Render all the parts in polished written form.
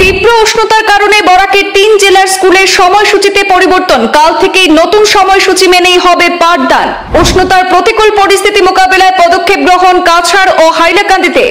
তীব্র উষ্ণতার কারণে বরাকের 3 জেলার স্কুলের সময়সূচিতে পরিবর্তন। কাল থেকেই নতুন সময়সূচি মেনেই হবে পাঠদান। উষ্ণতার প্রতিকূল পরিস্থিতি মোকাবেলায় পদক্ষেপ গ্রহণ কাছাড় ও হাইলাকান্দিতে।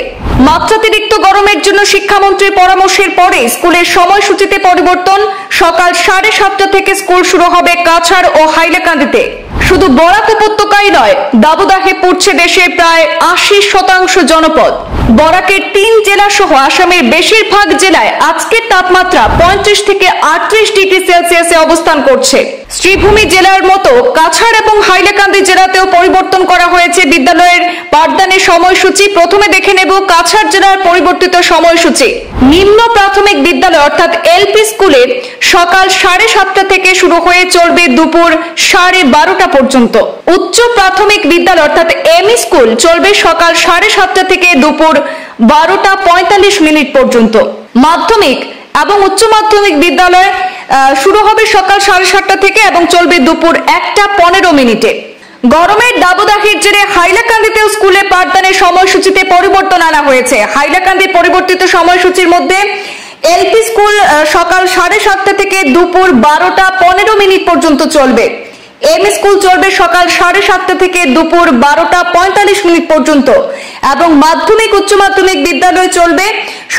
মাত্রাতিরিক্ত গরমের জন্য শিক্ষামন্ত্রীর পরামর্শের পরে স্কুলের সময়সূচিতে পরিবর্তন। সকাল 7:30 থেকে স্কুল শুরু হবে কাছাড় ও হাইলাকান্দিতে। শুধু বরাক উপত্যকাই নয়, দাবদাহে পড়ছে দেশের প্রায় 80% জনপদ। বরাকের 3 জেলা সহ আসামের বেশিরভাগ জেলায় আজকের তাপমাত্রা 35 থেকে 38 ডিগ্রি সেলসিয়াসে অবস্থান করছে। শ্রীভূমি জেলার মতো কাছাড় এবং হাইলাকান্দি জেলাতেও পরিবর্তন করা হয়েছে বিদ্যালয়ের পাঠদানের সময়সূচি। প্রথমে দেখে নেব কাছাড় জেলার পরিবর্তিত সময়সূচি। নিম্ন প্রাথমিক বিদ্যালয় অর্থাৎ এলপি স্কুলে সকাল 7:30 থেকে শুরু হয়ে চলবে দুপুর 12:30 পর্যন্ত। উচ্চ প্রাথমিক বিদ্যালয় অর্থাৎ এমই স্কুল চলবে সকাল 7:30 থেকে দুপুর 12:45 পর্যন্ত। মাধ্যমিক এবং উচ্চ মাধ্যমিক বিদ্যালয় শুরু হবে সকাল 7:30 থেকে এবং চলবে দুপুর 1:15। গরমের দাবদাহের জেরে হাইলাকান্দিতেও স্কুলে পাঠদানের সময়সূচিতে পরিবর্তন আনা হয়েছে। হাইলাকান্দির পরিবর্তিত সময়সূচির মধ্যে এলপি স্কুল সকাল 7:30 থেকে দুপুর 12:15 পর্যন্ত চলবে। এম স্কুল চলবে সকাল 7:30 থেকে দুপুর 12:45 পর্যন্ত এবং মাধ্যমিক উচ্চ মাধ্যমিক বিদ্যালয় চলবে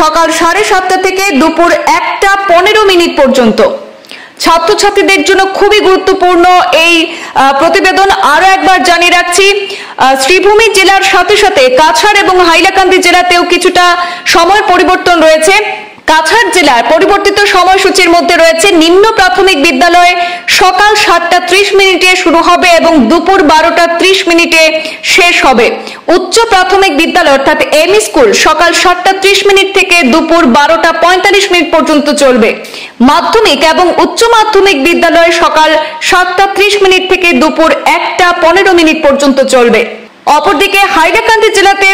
সকাল 7:30 থেকে দুপুর 1:15 পর্যন্ত। ছাত্রছাত্রীদের জন্য খুবই গুরুত্বপূর্ণ এই প্রতিবেদন। আরো একবার জানিয়ে রাখছি, শ্রীভূমি জেলার সাথে সাথে কাছাড় এবং হাইলাকান্দি জেলাতেও কিছুটা সময় পরিবর্তন রয়েছে। কাছাড় জেলার পরিবর্তিত সময়সূচির মধ্যে রয়েছে নিম্ন প্রাথমিক বিদ্যালয় সকাল 7:30 শুরু হবে এবং দুপুর 12:30 শেষ হবে। উচ্চ প্রাথমিক বিদ্যালয় অর্থাৎ এমই স্কুল সকাল 7:30 থেকে দুপুর 12:45 পর্যন্ত চলবে। মাধ্যমিক এবং উচ্চ মাধ্যমিক বিদ্যালয় সকাল 7:30 থেকে দুপুর 1:15 পর্যন্ত চলবে। অপরদিকে হাইলাকান্দি জেলাতে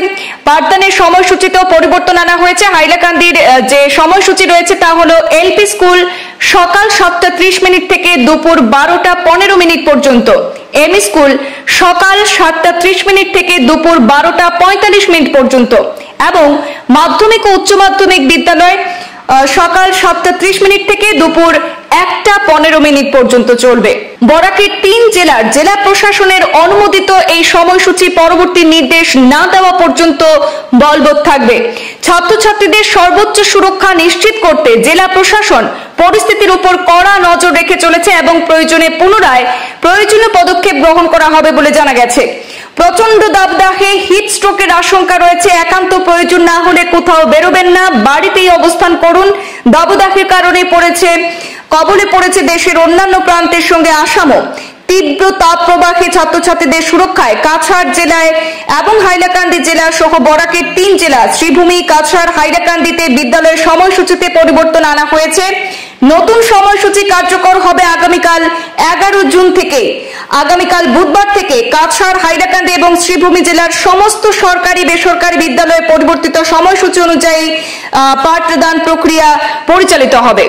পাঠদানের সময়সূচিতেও পরিবর্তন আনা হয়েছে। হাইলাকান্দির যে সময়সূচি রয়েছে তা হলো এলপি স্কুল সকাল 7:30 থেকে দুপুর 12:15 পর্যন্ত। এমই স্কুল সকাল 7:30 থেকে দুপুর 12:45 পর্যন্ত এবং মাধ্যমিক ও উচ্চ মাধ্যমিক বিদ্যালয় সকাল 7:30 থেকে দুপুর 1:15 পর্যন্ত চলবে। বরাকের 3 জেলার জেলা প্রশাসনের অনুমোদিত এই সময়সূচি পরবর্তী নির্দেশ না দেওয়া পর্যন্ত বলবৎ থাকবে। ছাত্রছাত্রীদের সর্বোচ্চ সুরক্ষা নিশ্চিত করতে জেলা প্রশাসন পরিস্থিতির উপর কড়া নজর রেখে চলেছে এবং প্রয়োজনে পুনরায় প্রয়োজনীয় পদক্ষেপ গ্রহণ করা হবে বলে জানা গেছে। প্রচন্ড দাবদাহে হিট স্ট্রোকের আশঙ্কা রয়েছে। একান্ত প্রয়োজন না হলে কোথাও বেরোবেন না, বাড়িতেই অবস্থান করুন। দাবদাহের কারণে কবলে পড়েছে দেশের অন্যান্য প্রান্তের সঙ্গে আসামও। তীব্র তাপ প্রবাহে ছাত্রছাত্রীদের সুরক্ষায় কাছাড় জেলায় এবং হাইলাকান্দি জেলা সহ বরাকের 3 জেলা শ্রীভূমি, কাছাড়, হাইলাকান্দিতে বিদ্যালয়ের সময়সূচিতে পরিবর্তন আনা হয়েছে। নতুন সময়সূচি কার্যকর হবে আগামীকাল 11 জুন থেকে। আগামীকাল বুধবার থেকে কাছাড়, হাইলাকান্দি এবং শ্রীভূমি জেলার সমস্ত সরকারি বেসরকারি বিদ্যালয়ে পরিবর্তিত সময়সূচি অনুযায়ী পাঠদান প্রক্রিয়া পরিচালিত হবে।